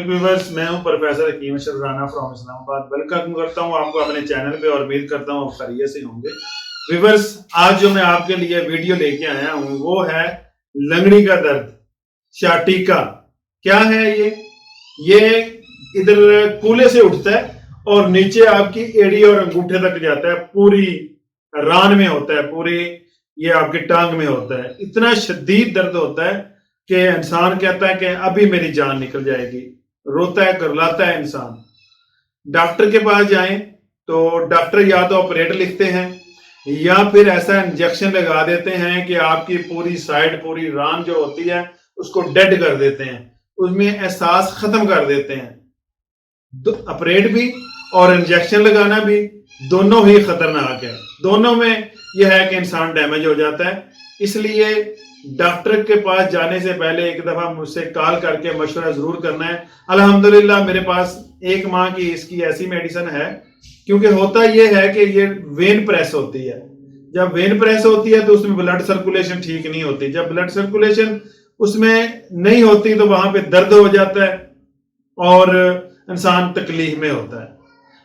Viewers, मैं हूं professor Hakim Ashraf Rana from Islamabad. Welcome करता हूं आपको अपने चैनल पे और उम्मीद करता हूं आप खैरियत से होंगे। व्यूअर्स, आज जो मैं आपके लिए वीडियो लेके आया हूं वो है लंगड़ी का दर्द, शाटिका। क्या है ये इधर कूले से उठता है और नीचे आपकी एड़ी और अंगूठे तक जाता है, पूरी रान में होता है, पूरी ये आपकी टांग में होता है। इतना शदीद दर्द होता है कि इंसान कहता है कि अभी मेरी जान निकल जाएगी, रोता है, करलाता है इंसान। डॉक्टर के पास जाएं तो डॉक्टर या तो ऑपरेट लिखते हैं या फिर ऐसा इंजेक्शन लगा देते हैं कि आपकी पूरी साइड, पूरी रान जो होती है उसको डेड कर देते हैं, उसमें एहसास खत्म कर देते हैं। ऑपरेट भी और इंजेक्शन लगाना भी दोनों ही खतरनाक है। दोनों में यह है कि इंसान डैमेज हो जाता है। इसलिए डॉक्टर के पास जाने से पहले एक दफा मुझसे कॉल करके मशवरा जरूर करना है। अल्हम्दुलिल्लाह मेरे पास 1 माह की इसकी ऐसी मेडिसिन है, क्योंकि होता यह है कि ये वेन प्रेस होती है। जब वेन प्रेस होती है तो उसमें ब्लड सर्कुलेशन ठीक नहीं होती। जब ब्लड सर्कुलेशन उसमें नहीं होती तो वहां पे दर्द हो जाता है और इंसान तकलीफ में होता है।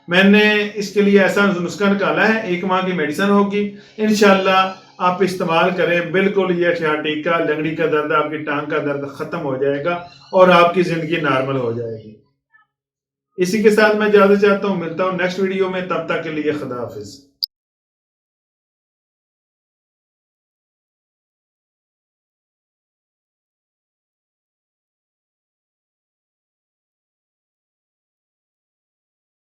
मैंने इसके लिए ऐसा नुस्खा निकाला है, 1 माह की मेडिसिन होगी, इंशाल्लाह आप इस्तेमाल करें। बिल्कुल ये शाटिका, लंगड़ी का दर्द, आपकी टांग का दर्द खत्म हो जाएगा और आपकी जिंदगी नॉर्मल हो जाएगी। इसी के साथ मैं इजाजत चाहता हूं, मिलता हूं नेक्स्ट वीडियो में। तब तक के लिए खुदा हाफिज।